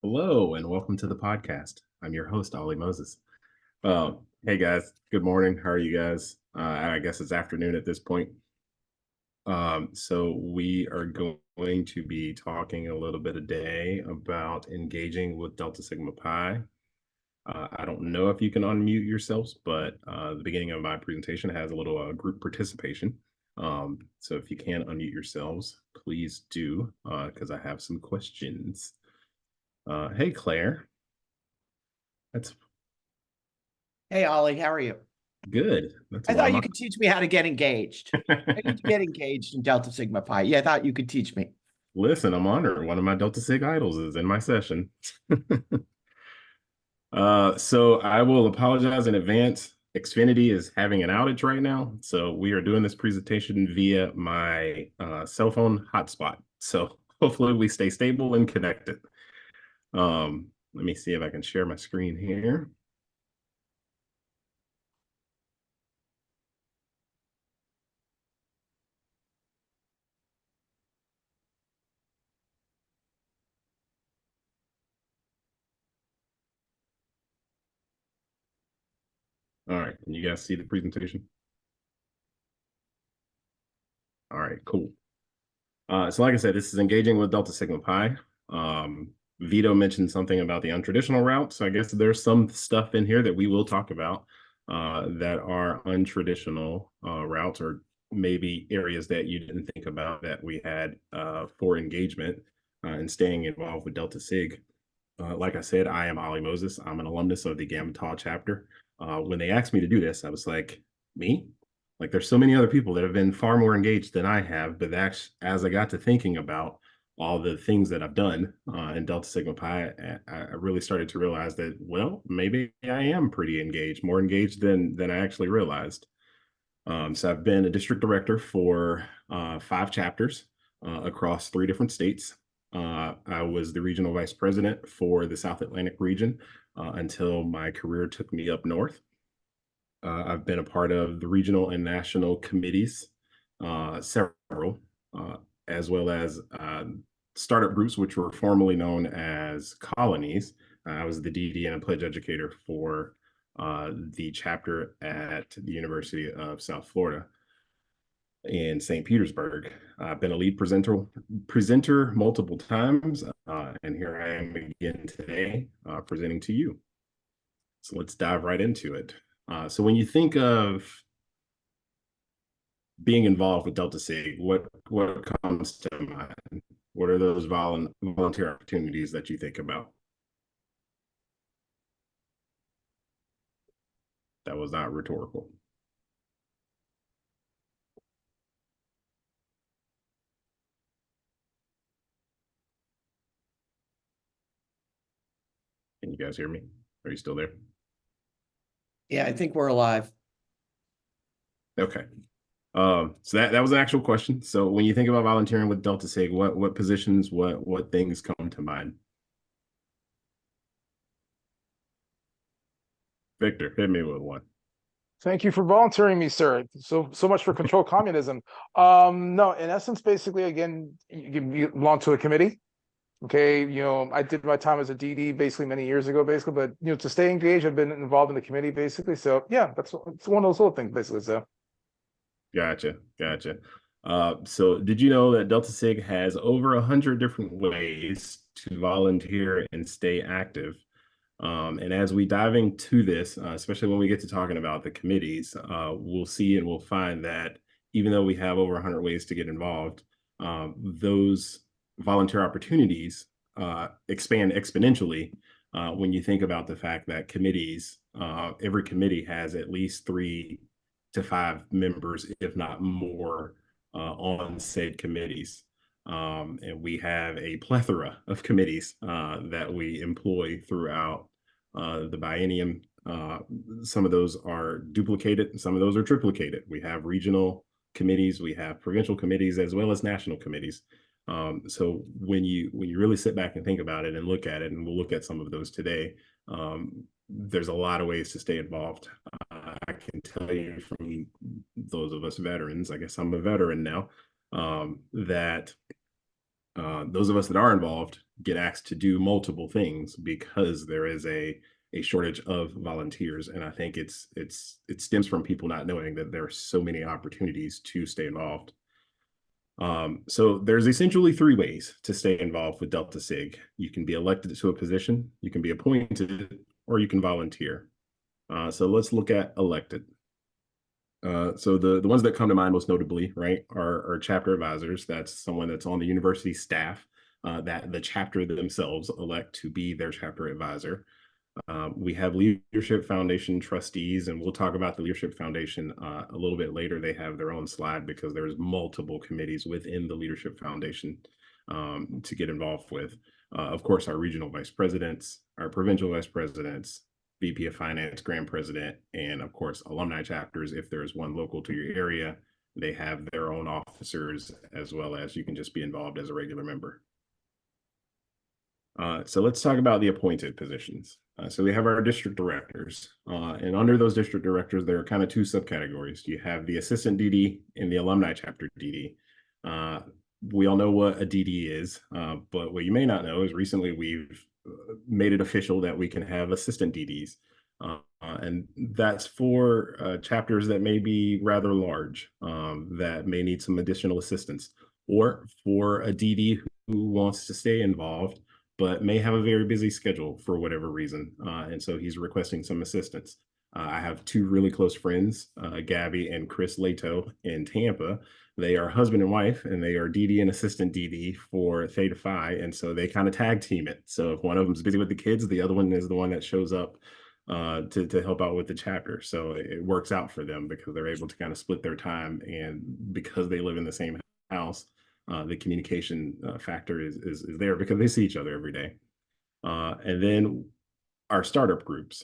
Hello and welcome to the podcast. I'm your host, Ollie Moses. Hey guys, good morning. How are you guys? I guess it's afternoon at this point. So we are going to be talking a little bit today about engaging with Delta Sigma Pi. I don't know if you can unmute yourselves, but the beginning of my presentation has a little group participation. So if you can unmute yourselves, please do, because I have some questions. Hey, Claire. That's Hey, Ollie, how are you? good. That's I one of thought you my. could teach me how to get engaged. I need to get engaged in Delta Sigma Pi. Yeah, I thought you could teach me. Listen, I'm honored. One of my Delta Sig idols is in my session. So I will apologize in advance. Xfinity is having an outage right now, so we are doing this presentation via my cell phone hotspot. So hopefully we stay stable and connected. Let me see if I can share my screen here. All right, can you guys see the presentation? All right, cool. So like I said, this is engaging with Delta Sigma Pi. Vito mentioned something about the untraditional route. So I guess there's some stuff in here that we will talk about that are untraditional routes, or maybe areas that you didn't think about that we had for engagement and staying involved with Delta Sig. Like I said, I am Ollie Moses. I'm an alumnus of the Gamma Tau chapter. When they asked me to do this, I was like, me? Like, there's so many other people that have been far more engaged than I have. But as I got to thinking about all the things that I've done in Delta Sigma Pi, I really started to realize that, well, maybe I am pretty engaged, more engaged than I actually realized. So I've been a district director for 5 chapters across 3 different states. I was the regional vice president for the South Atlantic region until my career took me up north. I've been a part of the regional and national committees, several, uh, as well as startup groups, which were formerly known as colonies. I was the DD and a pledge educator for the chapter at the University of South Florida in St. Petersburg. I've been a lead presenter multiple times, and here I am again today presenting to you. So let's dive right into it. So when you think of being involved with Delta Sig, what comes to mind? What are those volunteer opportunities that you think about? That was not rhetorical. Can you guys hear me? Are you still there? Yeah, I think we're alive. Okay. So that was an actual question. So when you think about volunteering with Delta Sig, what positions, what things come to mind? Victor, hit me with one. Thank you for volunteering me, sir. So much for control communism. No, in essence, basically, again, you belong to a committee. Okay, I did my time as a DD basically many years ago, basically, but to stay engaged, I've been involved in the committee basically. So yeah, it's one of those little things basically. So Gotcha. So did you know that Delta Sig has over 100 different ways to volunteer and stay active? And as we dive into this, especially when we get to talking about the committees, we'll see and we'll find that even though we have over 100 ways to get involved, those volunteer opportunities expand exponentially when you think about the fact that committees, every committee has at least 3 to 5 members, if not more, on said committees. And we have a plethora of committees that we employ throughout the biennium. Some of those are duplicated, some of those are triplicated. We have regional committees, we have provincial committees, as well as national committees. So when you really sit back and think about it and look at it, and we'll look at some of those today, there's a lot of ways to stay involved. I can tell you from those of us veterans, I guess I'm a veteran now, that those of us that are involved get asked to do multiple things because there is a shortage of volunteers. And I think it stems from people not knowing that there are so many opportunities to stay involved. So there's essentially three ways to stay involved with Deltasig. You can be elected to a position, you can be appointed, or you can volunteer. So let's look at elected. So the ones that come to mind most notably, right, are chapter advisors. That's someone that's on the university staff that the chapter themselves elect to be their chapter advisor. We have Leadership Foundation trustees, and we'll talk about the Leadership Foundation a little bit later. They have their own slide because there's multiple committees within the Leadership Foundation to get involved with. Of course, our regional vice presidents, our provincial vice presidents, VP of Finance, Grand President, and of course, alumni chapters. If there's one local to your area, they have their own officers, as well as you can just be involved as a regular member. So let's talk about the appointed positions. So we have our district directors, and under those district directors, there are kind of two subcategories. You have the assistant DD and the alumni chapter DD. We all know what a DD is, but what you may not know is recently we've made it official that we can have assistant DDs. And that's for chapters that may be rather large, that may need some additional assistance, or for a DD who wants to stay involved, but may have a very busy schedule for whatever reason. And so he's requesting some assistance. I have two really close friends, Gabby and Chris Lato in Tampa. They are husband and wife, and they are DD and assistant DD for Theta Phi. And so they kind of tag team it. So if one of them's busy with the kids, the other one is the one that shows up to help out with the chapter. So it works out for them because they're able to kind of split their time. And because they live in the same house, the communication factor is there because they see each other every day. And then our startup groups.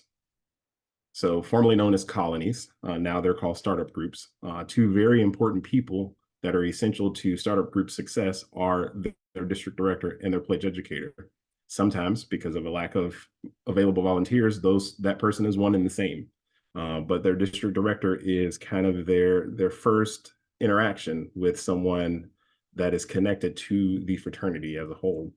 So formerly known as colonies, now they're called startup groups. Two very important people that are essential to startup group success are their district director and their pledge educator. Sometimes, because of a lack of available volunteers, that person is one and the same. But their district director is kind of their first interaction with someone that is connected to the fraternity as a whole.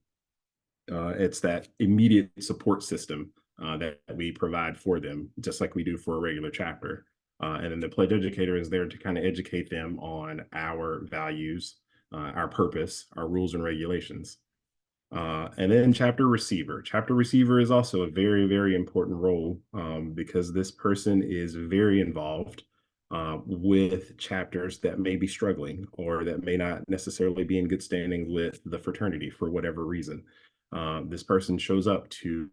It's that immediate support system that we provide for them, just like we do for a regular chapter. And then the pledge educator is there to kind of educate them on our values, our purpose, our rules and regulations. And then chapter receiver. Chapter receiver is also a very, very important role because this person is very involved with chapters that may be struggling or that may not necessarily be in good standing with the fraternity for whatever reason. This person shows up to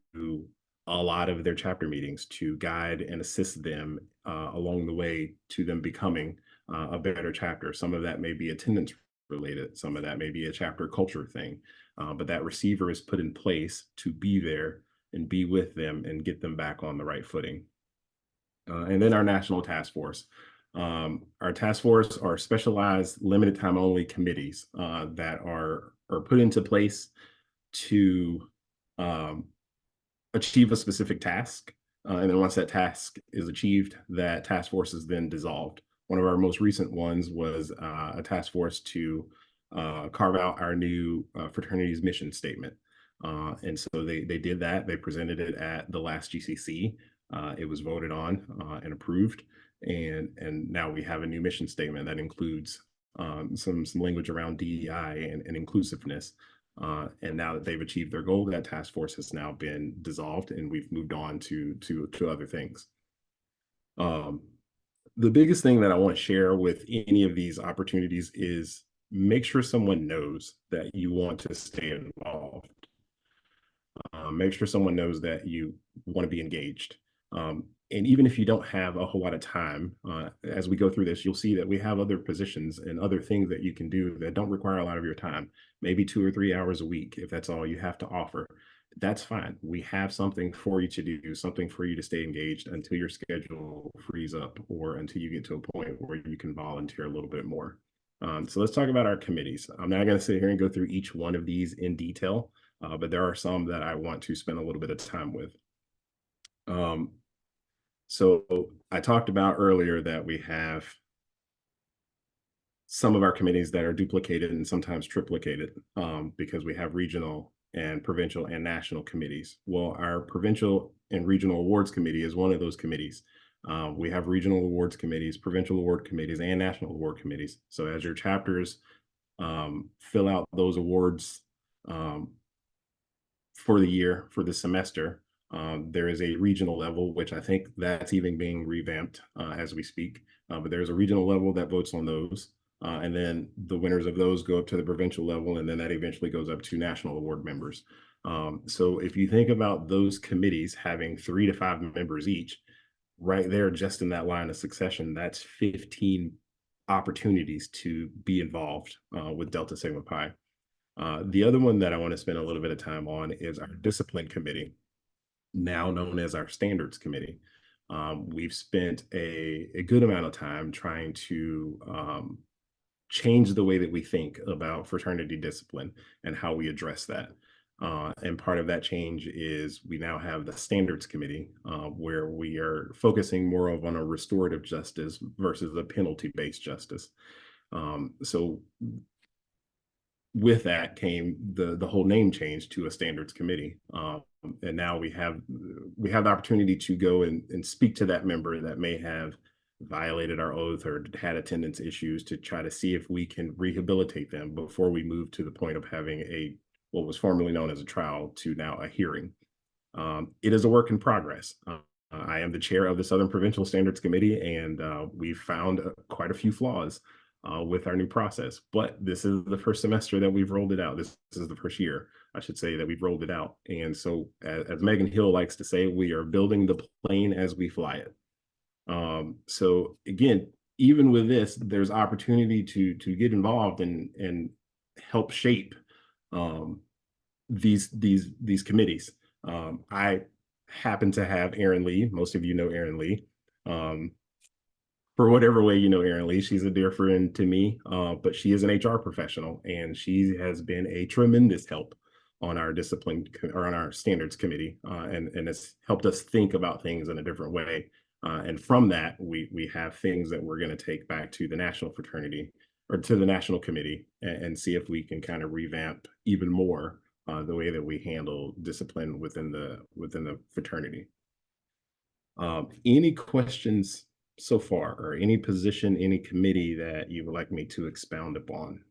a lot of their chapter meetings to guide and assist them along the way to them becoming a better chapter. Some of that may be attendance related. Some of that may be a chapter culture thing. But that receiver is put in place to be there and be with them and get them back on the right footing. And then our national task force. Our task force are specialized limited time only committees that are put into place to achieve a specific task. And then once that task is achieved, that task force is then dissolved. One of our most recent ones was a task force to carve out our new fraternity's mission statement. And so they did that. They presented it at the last GCC. It was voted on and approved. And now we have a new mission statement that includes some language around DEI and inclusiveness. And now that they've achieved their goal, that task force has now been dissolved and we've moved on to other things. The biggest thing that I want to share with any of these opportunities is make sure someone knows that you want to stay involved. Make sure someone knows that you want to be engaged. And even if you don't have a whole lot of time, as we go through this, you'll see that we have other positions and other things that you can do that don't require a lot of your time, maybe 2 or 3 hours a week, if that's all you have to offer. That's fine. We have something for you to do, something for you to stay engaged until your schedule frees up or until you get to a point where you can volunteer a little bit more. So let's talk about our committees. I'm not going to sit here and go through each one of these in detail, but there are some that I want to spend a little bit of time with. So I talked about earlier that we have some of our committees that are duplicated and sometimes triplicated because we have regional and provincial and national committees. Well, our provincial and regional awards committee is one of those committees. We have regional awards committees, provincial award committees, and national award committees. So as your chapters fill out those awards for the year, for the semester, there is a regional level, which I think that's even being revamped as we speak. But there's a regional level that votes on those. And then the winners of those go up to the provincial level, and then that eventually goes up to national award members. So if you think about those committees having 3 to 5 members each, right there, just in that line of succession, that's 15 opportunities to be involved with Delta Sigma Pi. The other one that I want to spend a little bit of time on is our discipline committee, now known as our standards committee. We've spent a good amount of time trying to change the way that we think about fraternity discipline and how we address that. And part of that change is we now have the standards committee, where we are focusing more of on a restorative justice versus a penalty-based justice. So with that came the whole name change to a standards committee. And now we have the opportunity to go and speak to that member that may have violated our oath or had attendance issues, to try to see if we can rehabilitate them before we move to the point of having what was formerly known as a trial to now a hearing. It is a work in progress. I am the chair of the Southern Provincial Standards Committee, and we've found quite a few flaws with our new process. But this is the first semester that we've rolled it out. This is the first year, I should say, that we've rolled it out. And so, as Megan Hill likes to say, we are building the plane as we fly it. So again, even with this, there's opportunity to get involved and help shape these committees. I happen to have Erin Lee. Most of you know Erin Lee. For whatever way you know Erin Lee, she's a dear friend to me, but she is an HR professional, and she has been a tremendous help on our discipline or on our standards committee, and it's helped us think about things in a different way. And from that, we have things that we're going to take back to the national fraternity or to the national committee and see if we can kind of revamp even more the way that we handle discipline within the fraternity. Any questions so far, or any position, any committee that you would like me to expound upon?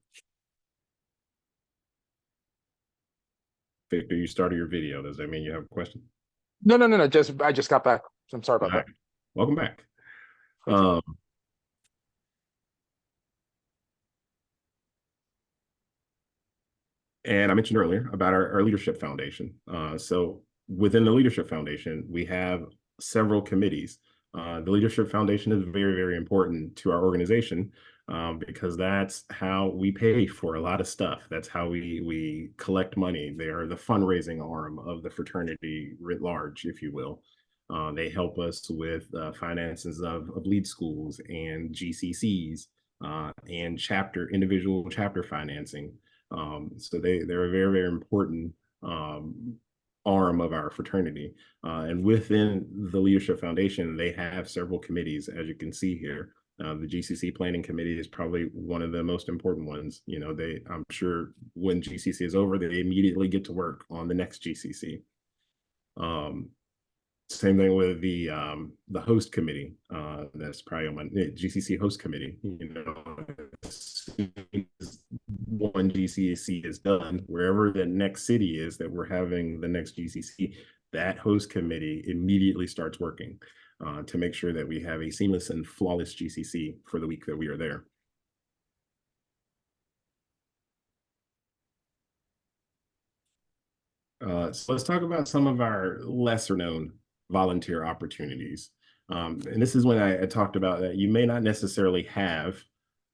Victor, you started your video. Does that mean you have a question? No. I just got back. I'm sorry about that. Welcome back. And I mentioned earlier about our leadership foundation. So within the leadership foundation, we have several committees. The leadership foundation is very, very important to our organization because that's how we pay for a lot of stuff. That's how we collect money. They are the fundraising arm of the fraternity writ large, if you will. They help us with finances of lead schools and GCCs and individual chapter financing. So they're a very, very important arm of our fraternity. And within the Leadership Foundation, they have several committees, as you can see here. The GCC Planning Committee is probably one of the most important ones. You know, I'm sure when GCC is over, they immediately get to work on the next GCC. Same thing with the host committee. That's probably on my GCC host committee. You know, as soon as one GCC is done, wherever the next city is that we're having the next GCC, that host committee immediately starts working to make sure that we have a seamless and flawless GCC for the week that we are there. So let's talk about some of our lesser known volunteer opportunities. And this is when I talked about that you may not necessarily have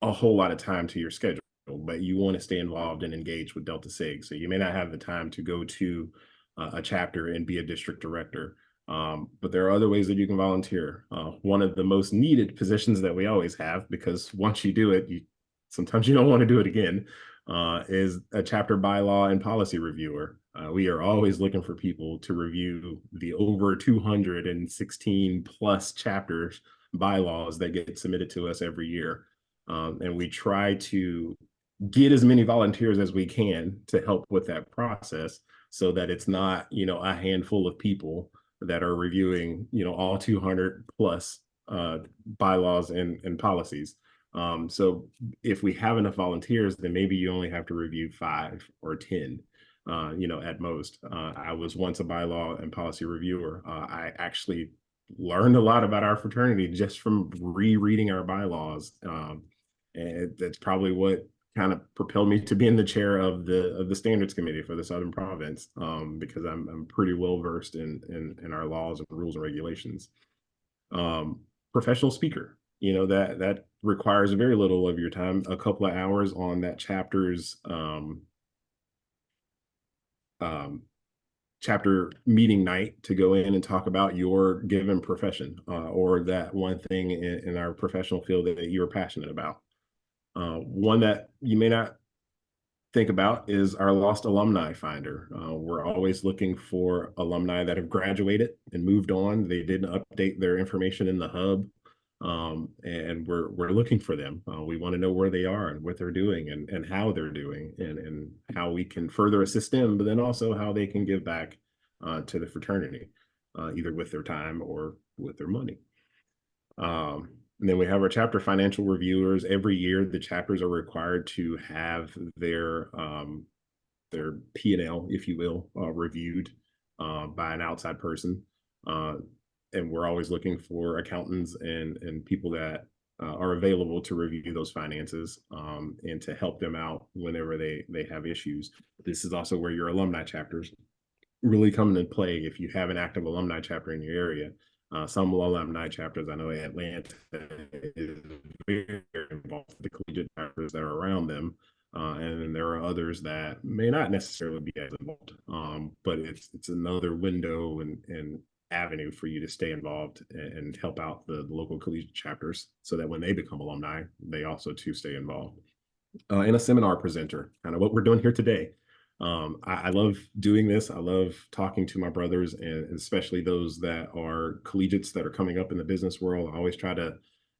a whole lot of time to your schedule, but you want to stay involved and engage with Delta Sig. So you may not have the time to go to a chapter and be a district director. But there are other ways that you can volunteer. One of the most needed positions that we always have, because once you do it, sometimes you don't want to do it again, is a chapter bylaw and policy reviewer. We are always looking for people to review the over 216 plus chapters bylaws that get submitted to us every year. And we try to get as many volunteers as we can to help with that process. so that it's not, a handful of people that are reviewing, all 200 plus bylaws and policies. So if we have enough volunteers, then maybe you only have to review 5 or 10, at most. I was once a bylaw and policy reviewer. I actually learned a lot about our fraternity just from rereading our bylaws. And that's probably what kind of propelled me to being the chair of the standards committee for the Southern Province, because I'm pretty well versed in our laws and rules and regulations. Professional speaker, that requires very little of your time, a couple of hours on that chapter meeting night to go in and talk about your given profession, or that one thing in our professional field that you're passionate about. One that you may not think about is our lost alumni finder. We're always looking for alumni that have graduated and moved on. They didn't update their information in the hub, and we're looking for them. We want to know where they are and what they're doing and how they're doing, and how we can further assist them, but then also how they can give back to the fraternity, either with their time or with their money. And then we have our chapter financial reviewers. Every year, the chapters are required to have their P&L, if you will, reviewed by an outside person. And we're always looking for accountants and people that are available to review those finances, and to help them out whenever they have issues. This is also where your alumni chapters really come into play. If you have an active alumni chapter in your area, some alumni chapters, I know Atlanta is very involved with the collegiate chapters that are around them, and then there are others that may not necessarily be as involved, but it's another window and avenue for you to stay involved and help out the local collegiate chapters, so that when they become alumni, they also too stay involved. And a seminar presenter, kind of what we're doing here today. I love doing this. I love talking to my brothers, and especially those that are collegiates that are coming up in the business world. I always try to,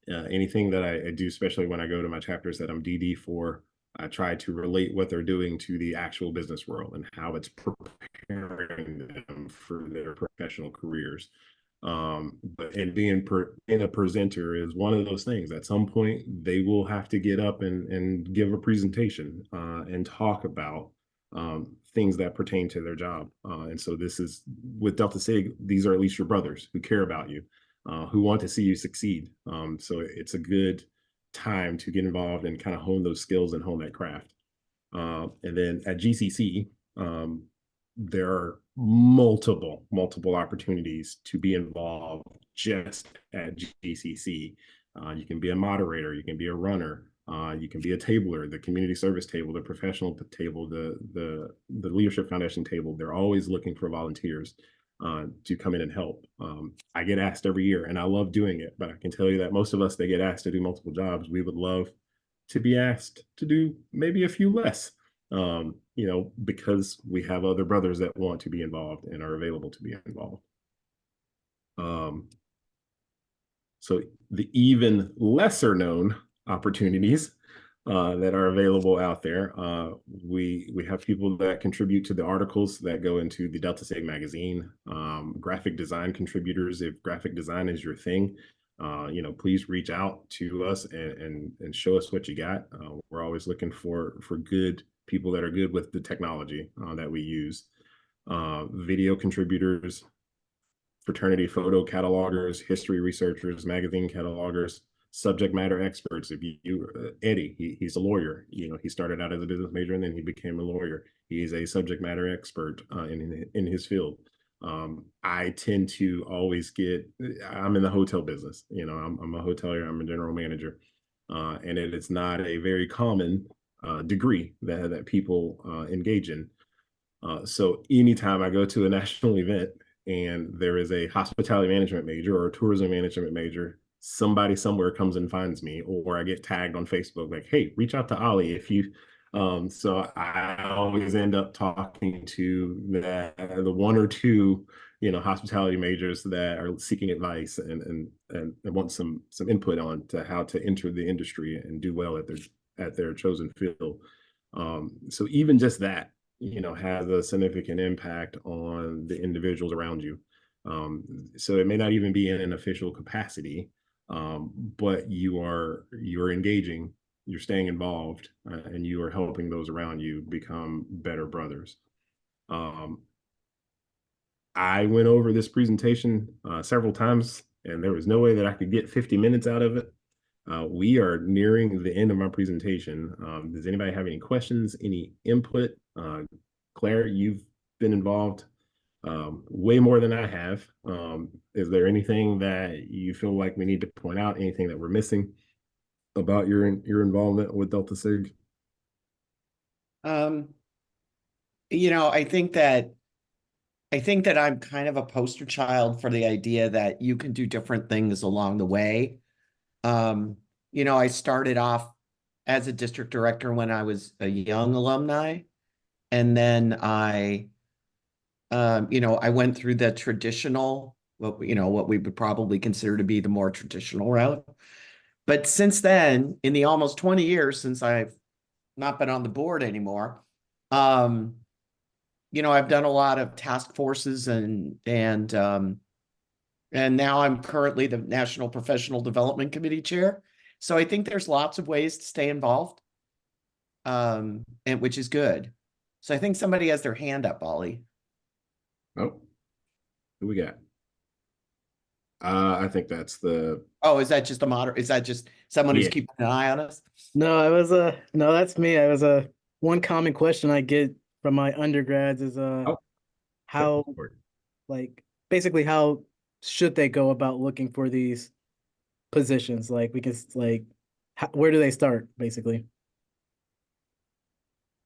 anything that I do, especially when I go to my chapters that I'm DD for, I try to relate what they're doing to the actual business world and how it's preparing them for their professional careers. But being a presenter is one of those things. At some point, they will have to get up and give a presentation, and talk about things that pertain to their job. And so this is with Deltasig, these are at least your brothers who care about you, who want to see you succeed. So it's a good time to get involved and kind of hone those skills and hone that craft. And then at GCC, there are multiple opportunities to be involved just at GCC. You can be a moderator, you can be a runner, you can be a tabler, the community service table, the professional table, the leadership foundation table. They're always looking for volunteers to come in and help. I get asked every year, and I love doing it, but I can tell you that most of us that get asked to do multiple jobs, we would love to be asked to do maybe a few less, because we have other brothers that want to be involved and are available to be involved. So the even lesser known opportunities that are available out there, we have people that contribute to the articles that go into the Deltasig magazine, graphic design contributors. If graphic design is your thing, please reach out to us and show us what you got. We're always looking for good people that are good with the technology that we use. Video contributors, fraternity photo catalogers, history researchers, magazine catalogers, subject matter experts. If Eddie, he's a lawyer. He started out as a business major and then he became a lawyer. He's a subject matter expert in his field. I tend to always I'm in the hotel business. I'm a hotelier. I'm a general manager, and it's not a very common degree that people engage in. So anytime I go to a national event and there is a hospitality management major or a tourism management major, somebody somewhere comes and finds me, or I get tagged on Facebook like, hey, reach out to Ollie if you. So I always end up talking to the one or two, hospitality majors that are seeking advice and want some input on to how to enter the industry and do well at their chosen field. So even just that, has a significant impact on the individuals around you. So it may not even be in an official capacity, but you're engaging, you're staying involved, and you are helping those around you become better brothers. Um, I went over this presentation several times, and there was no way that I could get 50 minutes out of it. We are nearing the end of my presentation. Does anybody have any questions, any input? Claire, you've been involved way more than I have. Is there anything that you feel like we need to point out? Anything that we're missing about your involvement with Deltasig? Um, you know, I think that I'm kind of a poster child for the idea that you can do different things along the way. Um, I started off as a district director when I was a young alumni, and then I went through the traditional, what we would probably consider to be the more traditional route. But since then, in the almost 20 years since I've not been on the board anymore, um, I've done a lot of task forces and now I'm currently the National Professional Development Committee chair. So I think there's lots of ways to stay involved, and which is good. So I think somebody has their hand up, Ollie. Oh, who we got? I think that's the Oh, is that just a is that just someone who's yeah. keeping an eye on us? No, I was no, that's me. I was one common question I get from my undergrads is Oh, how like basically how should they go about looking for these positions? Like we can like where do they start basically?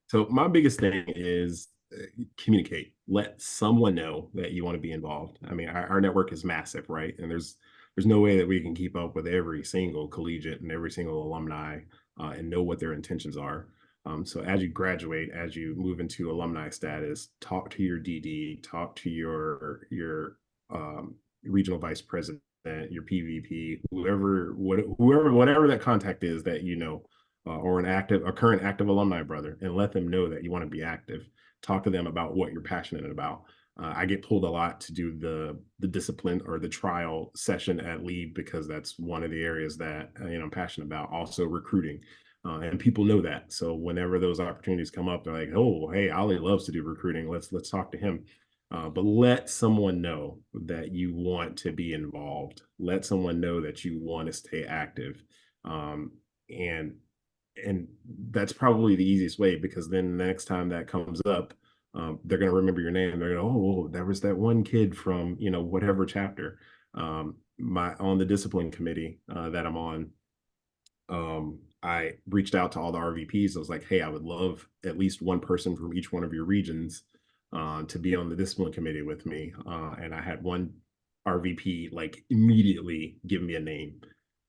So my biggest thing is communicate. Let someone know that you want to be involved. I mean, our network is massive, right? And there's no way that we can keep up with every single collegiate and every single alumni and know what their intentions are. So as you graduate, as you move into alumni status, talk to your DD, talk to your regional vice president, your PVP, whatever that contact is that or a current active alumni brother, and let them know that you want to be active. Talk to them about what you're passionate about. I get pulled a lot to do the discipline or the trial session at lead because that's one of the areas that I'm passionate about. Also recruiting, and people know that. So whenever those opportunities come up, they're like, "Oh, hey, Ollie loves to do recruiting. Let's talk to him." But let someone know that you want to be involved. Let someone know that you want to stay active, and and that's probably the easiest way because then the next time that comes up, they're going to remember your name. They're going to, oh, there was that one kid from whatever chapter. My on the discipline committee that I'm on. I reached out to all the RVPs. I was like, hey, I would love at least one person from each one of your regions to be on the discipline committee with me. And I had one RVP like immediately give me a name.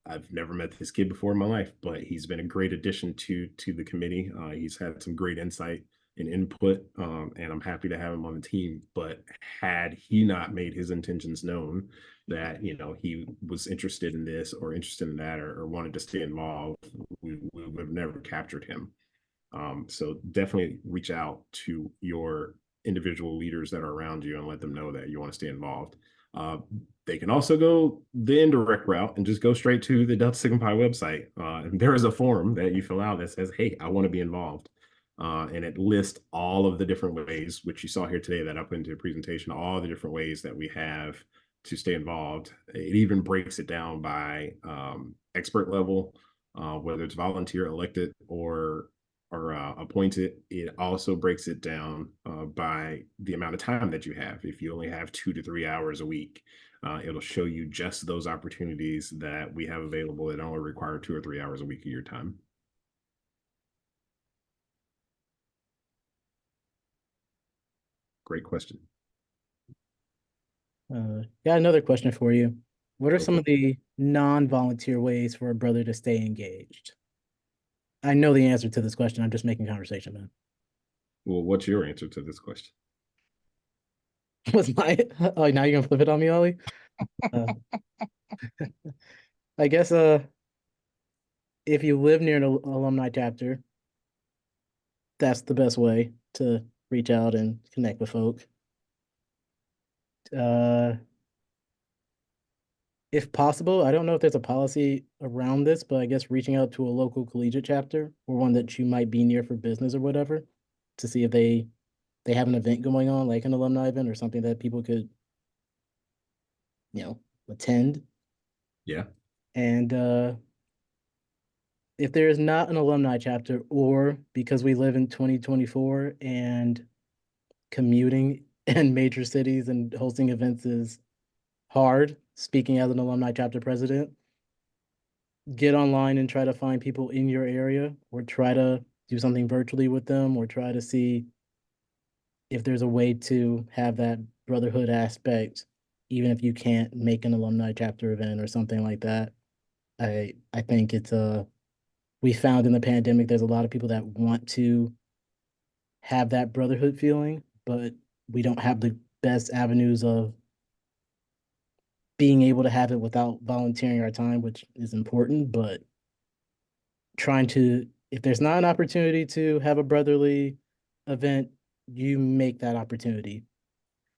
I've never met this kid before in my life, but he's been a great addition to the committee. He's had some great insight and input, and I'm happy to have him on the team. But had he not made his intentions known that he was interested in this or interested in that or wanted to stay involved, we would have never captured him. So definitely reach out to your individual leaders that are around you and let them know that you want to stay involved. They can also go the indirect route and just go straight to the Delta Sigma Pi website. And there is a form that you fill out that says, hey, I want to be involved. And it lists all of the different ways, which you saw here today, that up into the presentation, all the different ways that we have to stay involved. It even breaks it down by expert level, whether it's volunteer, elected, or appointed. It also breaks it down by the amount of time that you have. If you only have 2 to 3 hours a week, it'll show you just those opportunities that we have available that only require 2 or 3 hours a week of your time. Great question. Yeah, another question for you. What are some of the non-volunteer ways for a brother to stay engaged? I know the answer to this question. I'm just making conversation, man. Well, what's your answer to this question? What's my oh now you're gonna flip it on me, Ollie? Uh, I guess if you live near an alumni chapter, that's the best way to reach out and connect with folk. Uh, if possible, I don't know if there's a policy around this, but I guess reaching out to a local collegiate chapter or one that you might be near for business or whatever to see if they have an event going on, like an alumni event or something that people could, attend. Yeah. And if there is not an alumni chapter, or because we live in 2024 and commuting in major cities and hosting events is hard, speaking as an alumni chapter president, get online and try to find people in your area or try to do something virtually with them or try to see if there's a way to have that brotherhood aspect, even if you can't make an alumni chapter event or something like that. I think it's we found in the pandemic there's a lot of people that want to have that brotherhood feeling, but we don't have the best avenues of being able to have it without volunteering our time, which is important, but trying to, if there's not an opportunity to have a brotherly event, you make that opportunity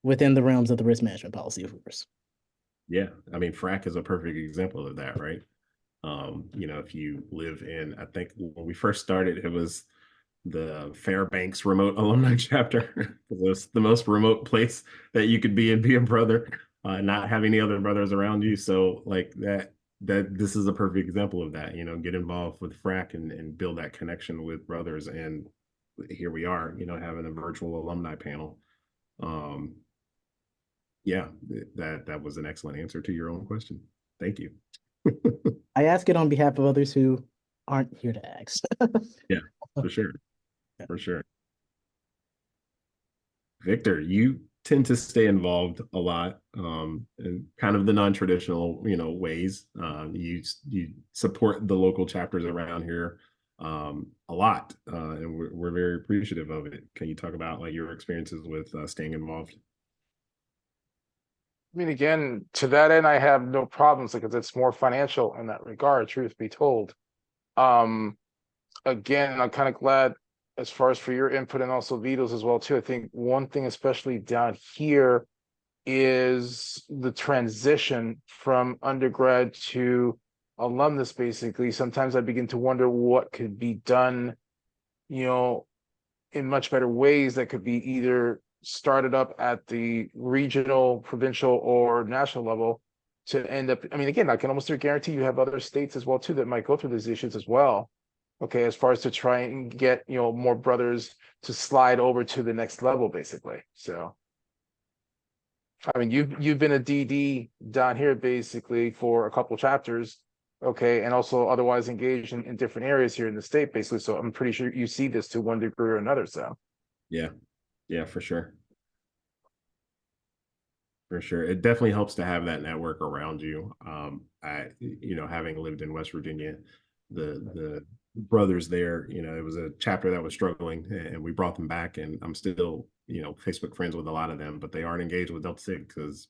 within the realms of the risk management policy, of course. Yeah. I mean, FRAC is a perfect example of that, right? If you live in, I think when we first started, it was the Fairbanks remote alumni chapter. It was the most remote place that you could be and be a brother, not have any other brothers around you. So like that this is a perfect example of that, get involved with FRAC and build that connection with brothers. And here we are, having a virtual alumni panel. Yeah, that was an excellent answer to your own question. Thank you. I ask it on behalf of others who aren't here to ask. Yeah, for sure. For sure. Victor, you tend to stay involved a lot in kind of the non-traditional, ways. You support the local chapters around here a lot, and we're very appreciative of it. Can you talk about like your experiences with staying involved? I mean, again, to that end, I have no problems because it's more financial in that regard, truth be told. Um, Again, I'm kind of glad as far as for your input and also Vito's as well, too. I think one thing, especially down here, is the transition from undergrad to alumnus, basically. Sometimes I begin to wonder what could be done, you know, in much better ways that could be either started up at the regional, provincial, or national level to end up. I mean, again, I can almost guarantee you have other states as well too that might go through these issues as well. Okay, as far as to try and get more brothers to slide over to the next level, basically. So, I mean, you've been a DD down here basically for a couple chapters, okay, and also otherwise engaged in different areas here in the state, basically. So I'm pretty sure you see this to one degree or another. So. Yeah, yeah, for sure. For sure. It definitely helps to have that network around you. Having lived in West Virginia, the brothers there, it was a chapter that was struggling and we brought them back, and I'm still, Facebook friends with a lot of them, but they aren't engaged with Deltasig because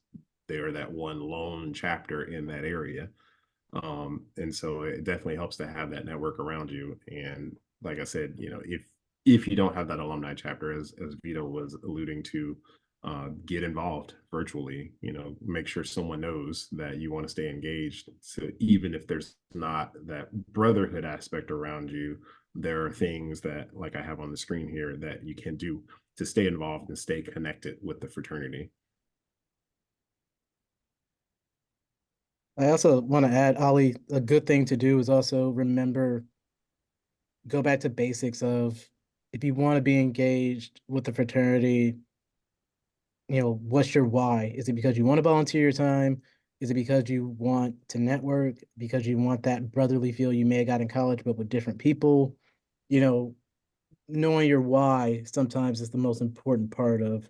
they are that one lone chapter in that area. And so it definitely helps to have that network around you. And like I said, if you don't have that alumni chapter, as Vito was alluding to, get involved virtually, make sure someone knows that you want to stay engaged. So even if there's not that brotherhood aspect around you, there are things that, like I have on the screen here, that you can do to stay involved and stay connected with the fraternity. I also want to add, Ollie, a good thing to do is also go back to basics of if you want to be engaged with the fraternity, what's your why? Is it because you want to volunteer your time? Is it because you want to network? Because you want that brotherly feel you may have got in college, but with different people? Knowing your why sometimes is the most important part of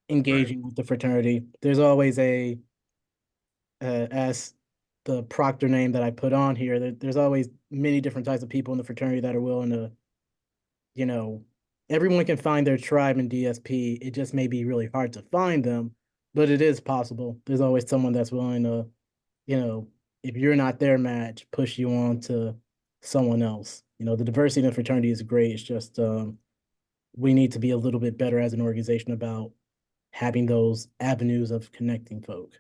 engaging with the fraternity. There's always as the proctor name that I put on here, there's always many different types of people in the fraternity that are willing to, you know, everyone can find their tribe in DSP. It just may be really hard to find them, but it is possible. There's always someone that's willing to, if you're not their match, push you on to someone else. The diversity in the fraternity is great. It's just we need to be a little bit better as an organization about having those avenues of connecting folk.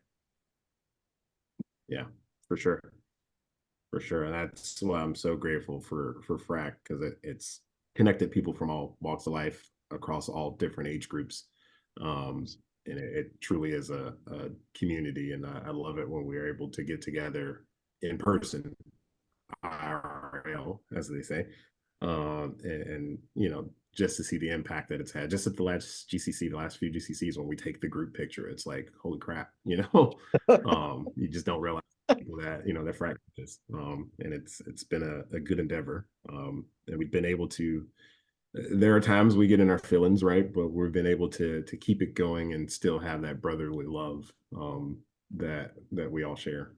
Yeah, for sure. For sure. And that's why I'm so grateful for FRAC, because it's connected people from all walks of life across all different age groups. And it truly is a community. And I love it when we're able to get together in person, IRL, as they say. And you know, just to see the impact that it's had. Just at the last GCC, the last few GCCs, when we take the group picture, it's like, holy crap, you know, you just don't realize people that, you know, they're fractures. And it's been a good endeavor. And we've been able to, there are times we get in our feelings, right? But we've been able to keep it going and still have that brotherly love that we all share.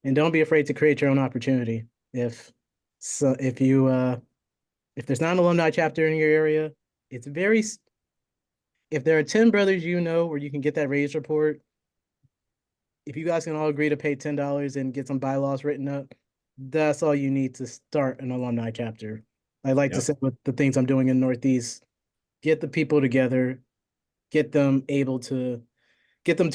And don't be afraid to create your own opportunity. If so, if there's not an alumni chapter in your area, it's very, if there are 10 brothers you know where you can get that raise report, if you guys can all agree to pay $10 and get some bylaws written up, that's all you need to start an alumni chapter. I like to Yep. say with the things I'm doing in Northeast, get the people together, get them to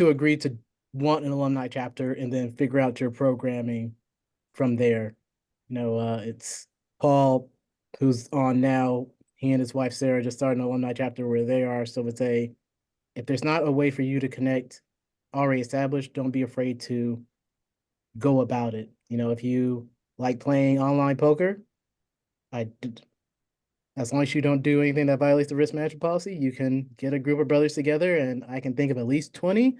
agree to want an alumni chapter, and then figure out your programming from there. You know, it's Paul, who's on now. He and his wife Sarah just started an alumni chapter where they are. So if there's not a way for you to connect already established, don't be afraid to go about it. You know, if you like playing online poker, as long as you don't do anything that violates the risk management policy, you can get a group of brothers together, and I can think of at least 20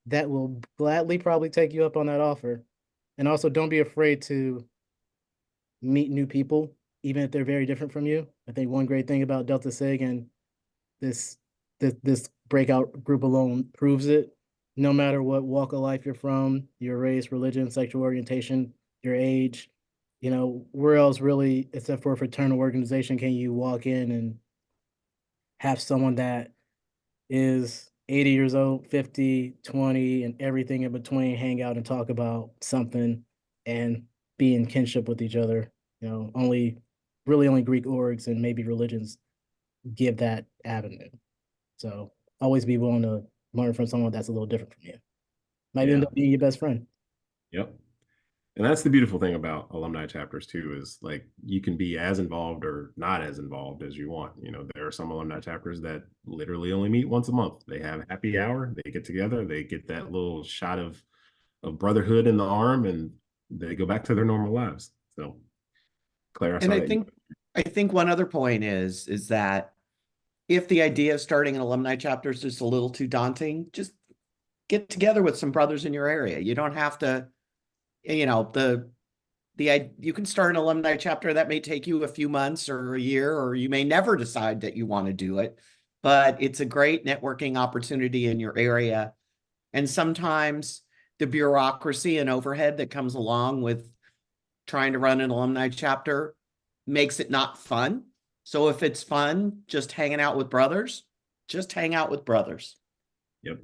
that will gladly probably take you up on that offer. And also, don't be afraid to meet new people, even if they're very different from you. I think one great thing about Deltasig and this this breakout group alone proves it. No matter what walk of life you're from, your race, religion, sexual orientation, your age, you know, where else really, except for a fraternal organization, can you walk in and have someone that is 80 years old, 50, 20, and everything in between hang out and talk about something and be in kinship with each other. You know, only Greek orgs and maybe religions give that avenue. So always be willing to learn from someone that's a little different from you. Might end Yeah. up being your best friend. Yep. And that's the beautiful thing about alumni chapters too, is like you can be as involved or not as involved as you want. You know, there are some alumni chapters that literally only meet once a month. They have happy hour, they get together, they get that little shot of brotherhood in the arm, and they go back to their normal lives. So Claire, I And saw that. I think one other point is that if the idea of starting an alumni chapter is just a little too daunting, just get together with some brothers in your area. You don't have to, you know, you can start an alumni chapter that may take you a few months or a year, or you may never decide that you want to do it, but it's a great networking opportunity in your area. And sometimes the bureaucracy and overhead that comes along with trying to run an alumni chapter makes it not fun. So if it's fun, just hanging out with brothers, just hang out with brothers. Yep.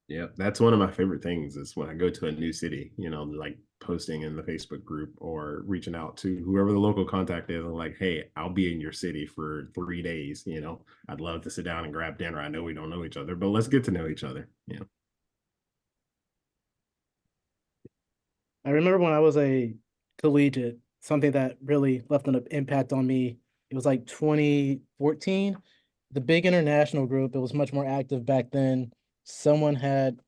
Yeah, that's one of my favorite things is when I go to a new city, you know, like posting in the Facebook group or reaching out to whoever the local contact is and like, hey, I'll be in your city for 3 days. You know, I'd love to sit down and grab dinner. I know we don't know each other, but let's get to know each other. You know. I remember when I was a collegiate, something that really left an impact on me. It was like 2014, the big international group. It was much more active back then. Someone had,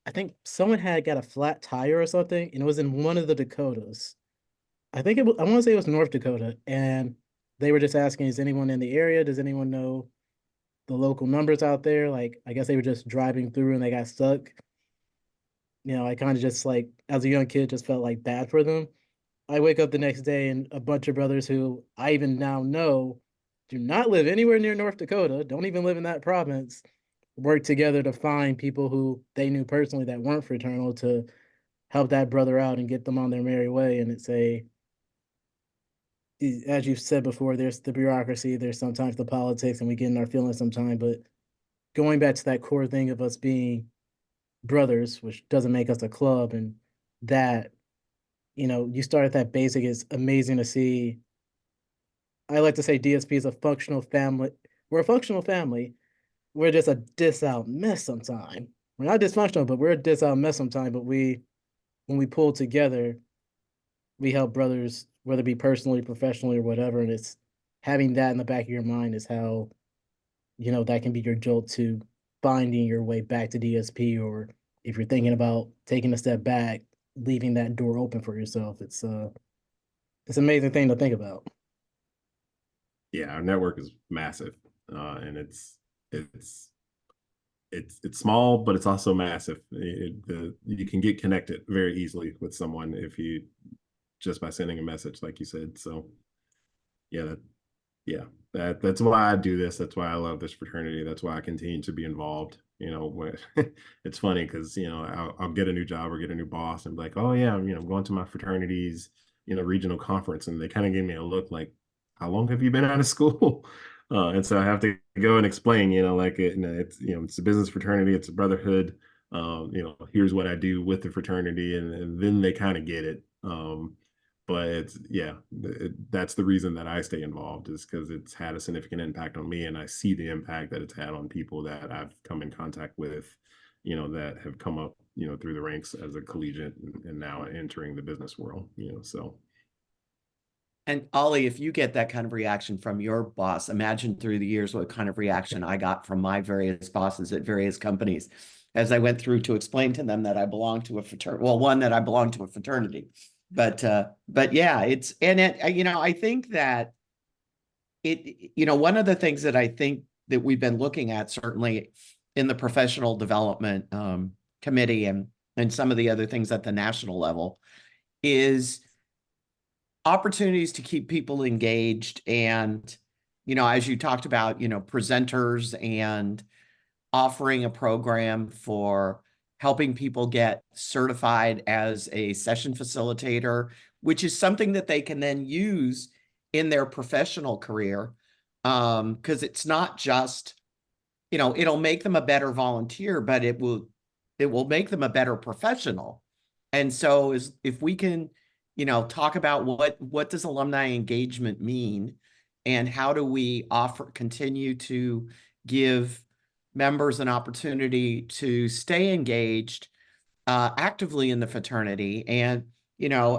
I think someone had got a flat tire or something, and it was in one of the Dakotas. I want to say it was North Dakota, and they were just asking, is anyone in the area? Does anyone know the local numbers out there? Like, I guess they were just driving through and they got stuck. You know, I kind of just like, as a young kid, just felt like bad for them. I wake up the next day and a bunch of brothers who I even now know do not live anywhere near North Dakota, don't even live in that province, work together to find people who they knew personally that weren't fraternal to help that brother out and get them on their merry way. And it's as you've said before, there's the bureaucracy, there's sometimes the politics, and we get in our feelings sometimes. But going back to that core thing of us being brothers, which doesn't make us a club, and that you know, you start at that basic. It's amazing to see. I like to say DSP is a functional family. We're a functional family. We're just a dis out mess sometime. We're not dysfunctional, but we're a dis out mess sometime. But when we pull together, we help brothers, whether it be personally, professionally, or whatever. And it's having that in the back of your mind is how, you know, that can be your jolt to finding your way back to DSP, or if you're thinking about taking a step back, leaving that door open for yourself. It's an amazing thing to think about. Yeah, our network is massive, and it's it's small, but it's also massive. You can get connected very easily with someone if you just by sending a message, like you said. So yeah, that's why I do this. That's why I love this fraternity. That's why I continue to be involved. You know, when it's funny because you know I'll get a new job or get a new boss and be like, oh yeah, I'm going to my fraternity's regional conference, and they kind of gave me a look like, how long have you been out of school? And so I have to go and explain, like it's a business fraternity, it's a brotherhood. Here's what I do with the fraternity, and then they kind of get it. But that's the reason that I stay involved, is because it's had a significant impact on me, and I see the impact that it's had on people that I've come in contact with, that have come up, through the ranks as a collegiate and now entering the business world, so. And Ollie, if you get that kind of reaction from your boss, imagine through the years what kind of reaction I got from my various bosses at various companies as I went through to explain to them that I belong to a fraternity. Well, one, that I belong to a fraternity. But yeah, I think that one of the things that I think that we've been looking at, certainly in the professional development committee and some of the other things at the national level, is opportunities to keep people engaged. And, as you talked about, presenters and offering a program for helping people get certified as a session facilitator, which is something that they can then use in their professional career. Because it's not just, it'll make them a better volunteer, but it will make them a better professional. And so if we can, talk about what does alumni engagement mean, and how do we continue to give members an opportunity to stay engaged actively in the fraternity. And,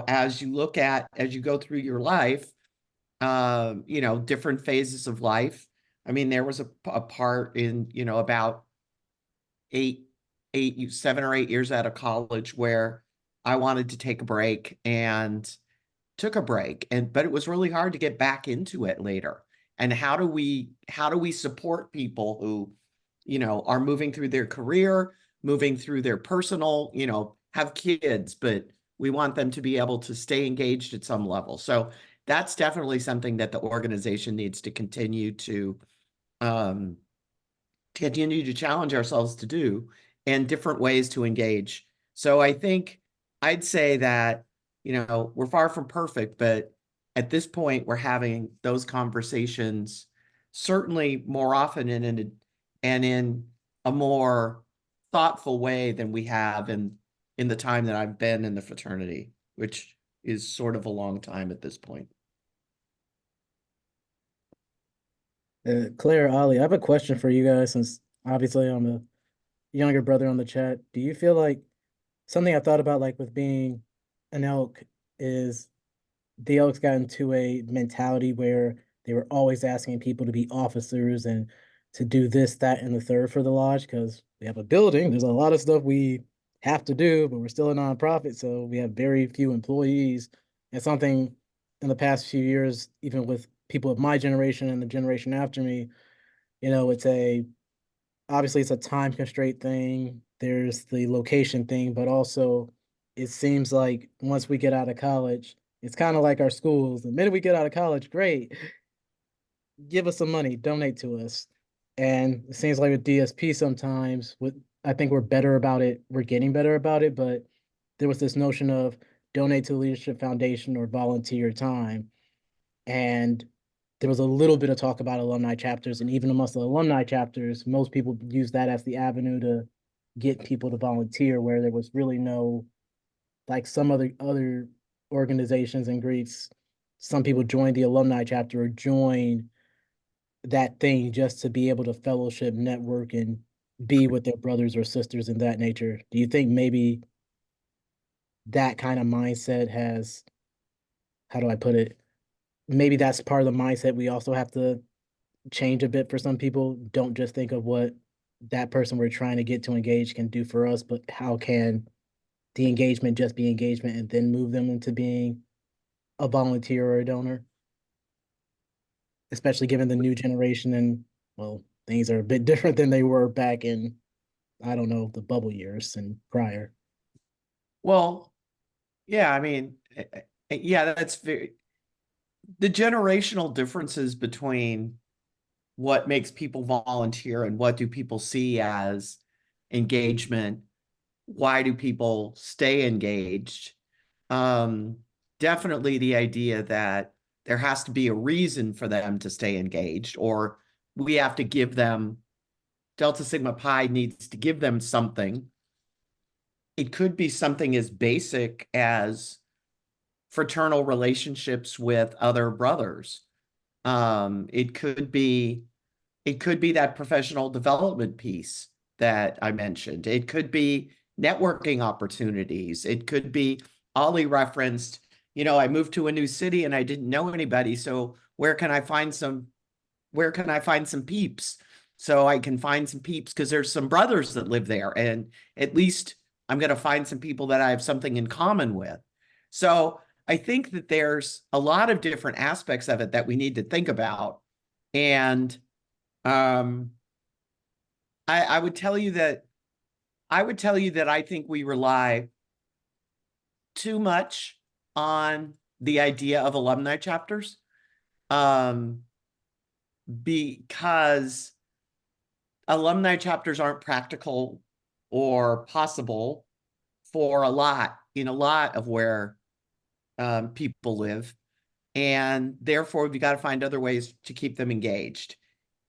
as you go through your life, different phases of life. I mean, there was a part in, about 7 or 8 years out of college where I wanted to take a break and took a break, but it was really hard to get back into it later. And how do we support people who, are moving through their career, moving through their personal, have kids, but we want them to be able to stay engaged at some level. So that's definitely something that the organization needs to continue to challenge ourselves to do, and different ways to engage. So I think I'd say that, we're far from perfect, but at this point, we're having those conversations certainly more often and in a more thoughtful way than we have in the time that I've been in the fraternity, which is sort of a long time at this point. Claire, Ollie, I have a question for you guys, since obviously I'm a younger brother on the chat. Do you feel like something I thought about, like with being an elk, is the Elks got into a mentality where they were always asking people to be officers and to do this, that, and the third for the lodge, because we have a building. There's a lot of stuff we have to do, but we're still a nonprofit, so we have very few employees. And something in the past few years, even with people of my generation and the generation after me, obviously it's a time constraint thing. There's the location thing, but also it seems like once we get out of college, it's kind of like our schools. The minute we get out of college, great, give us some money, donate to us. And it seems like with DSP sometimes, I think we're better about it. We're getting better about it, but there was this notion of donate to the Leadership Foundation or volunteer time. And there was a little bit of talk about alumni chapters, and even amongst the alumni chapters, most people use that as the avenue to get people to volunteer, where there was really no, like some other organizations and greets. Some people join the alumni chapter or join that thing just to be able to fellowship, network, and be with their brothers or sisters in that nature. Do you think maybe that kind of mindset has, how do I put it? Maybe that's part of the mindset we also have to change a bit for some people. Don't just think of what that person we're trying to get to engage can do for us, but how can the engagement just be engagement and then move them into being a volunteer or a donor? Especially given the new generation and, well, things are a bit different than they were back in, I don't know, the bubble years and prior. Well, yeah, I mean, yeah, the generational differences between what makes people volunteer and what do people see as engagement, why do people stay engaged? Definitely the idea that there has to be a reason for them to stay engaged, or we have to give them, Delta Sigma Pi needs to give them something. It could be something as basic as fraternal relationships with other brothers. It could be that professional development piece that I mentioned. It could be networking opportunities. It could be, Ollie referenced, I moved to a new city and I didn't know anybody. So where can I find some peeps? So I can find some peeps because there's some brothers that live there. And at least I'm going to find some people that I have something in common with. So I think that there's a lot of different aspects of it that we need to think about. And I would tell you that I think we rely too much on the idea of alumni chapters, because alumni chapters aren't practical or possible for a lot of where people live. And therefore, we've got to find other ways to keep them engaged.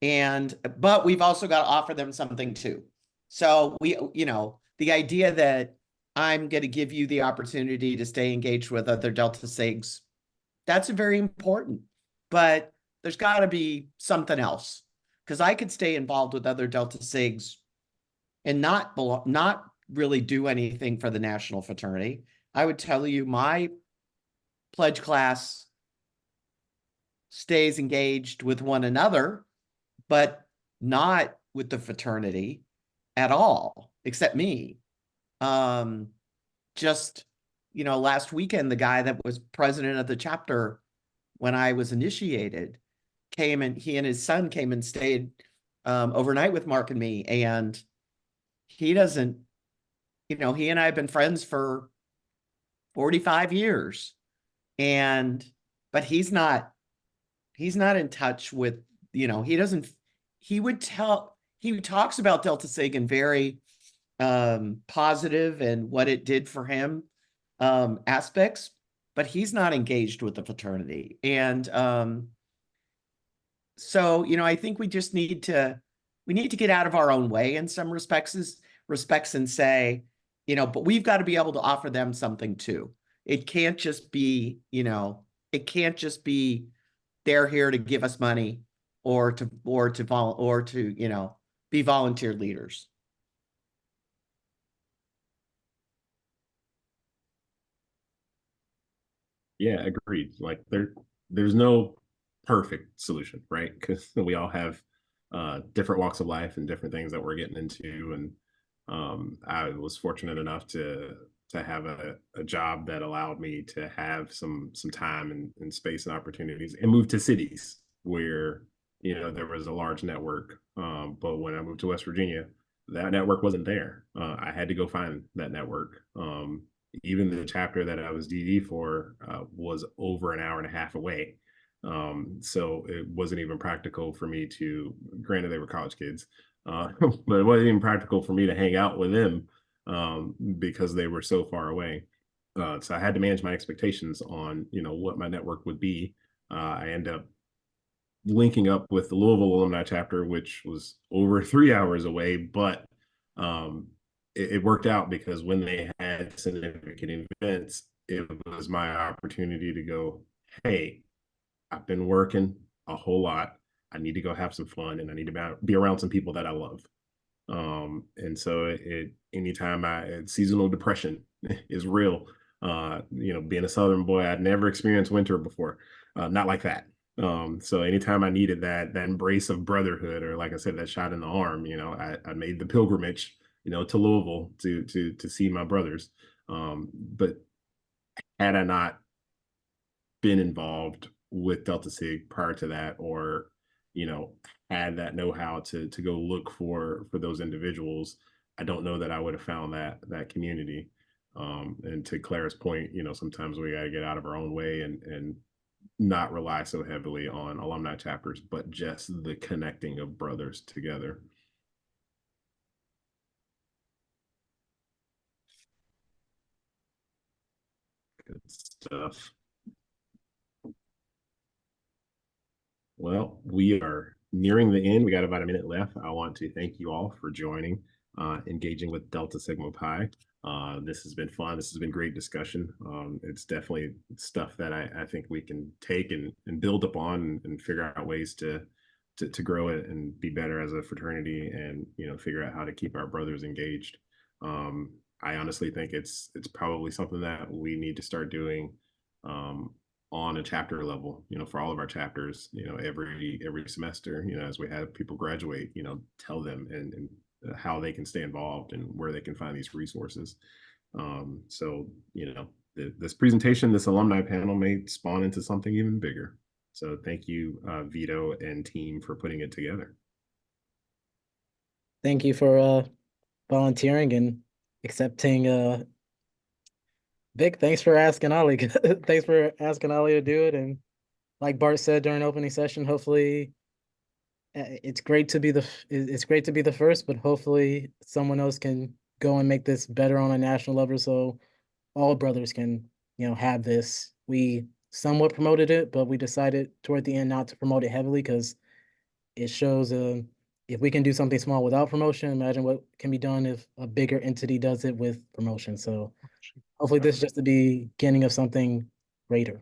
But we've also got to offer them something too. So the idea that I'm going to give you the opportunity to stay engaged with other Delta Sigs, that's very important. But there's got to be something else, because I could stay involved with other Delta Sigs and not really do anything for the national fraternity. I would tell you my pledge class stays engaged with one another, but not with the fraternity at all, except me. Just, last weekend, the guy that was president of the chapter when I was initiated came, and he and his son came and stayed overnight with Mark and me. And he doesn't, he and I have been friends for 45 years. But he's not in touch with, he talks about Delta Sig in very positive and what it did for him aspects, but he's not engaged with the fraternity. And so, I think we just need to get out of our own way in some respects and say, but we've got to be able to offer them something too. It can't just be, they're here to give us money or to be volunteer leaders. Yeah, agreed. Like there's no perfect solution, right? Because we all have different walks of life and different things that we're getting into. And I was fortunate enough to have a job that allowed me to have some time and space and opportunities, and move to cities where there was a large network. But when I moved to West Virginia, that network wasn't there. I had to go find that network. Even the chapter that I was DD for was over an hour and a half away. So it wasn't even practical for me to, granted they were college kids, but it wasn't even practical for me to hang out with them because they were so far away. So I had to manage my expectations on, what my network would be. I ended up linking up with the Louisville alumni chapter, which was over 3 hours away, but it worked out because when they had significant events, it was my opportunity to go, hey, I've been working a whole lot. I need to go have some fun, and I need to be around some people that I love. And so anytime seasonal depression is real. Being a Southern boy, I'd never experienced winter before, not like that. So anytime I needed that embrace of brotherhood, or like I said, that shot in the arm, I made the pilgrimage, to Louisville to see my brothers. But had I not been involved with Deltasig prior to that, or had that know-how to go look for those individuals, I don't know that I would have found that community. And to Clara's point, sometimes we got to get out of our own way and not rely so heavily on alumni chapters, but just the connecting of brothers together. Good stuff. Well, we are nearing the end. We got about a minute left. I want to thank you all for joining, engaging with Delta Sigma Pi. This has been fun. This has been great discussion. It's definitely stuff that I think we can take and build upon and figure out ways to grow it and be better as a fraternity, and figure out how to keep our brothers engaged. I honestly think it's probably something that we need to start doing on a chapter level, for all of our chapters, every semester, as we have people graduate, tell them and how they can stay involved and where they can find these resources. So, this presentation, this alumni panel may spawn into something even bigger. So thank you, Vito and team, for putting it together. Thank you for volunteering and accepting. Vic, thanks for asking Ollie. Thanks for asking Ollie to do it. And like Bart said during opening session, hopefully it's great to be the first, but hopefully someone else can go and make this better on a national level, so all brothers can, have this. We somewhat promoted it, but we decided toward the end not to promote it heavily, because it shows if we can do something small without promotion, imagine what can be done if a bigger entity does it with promotion. So hopefully this is just the beginning of something greater.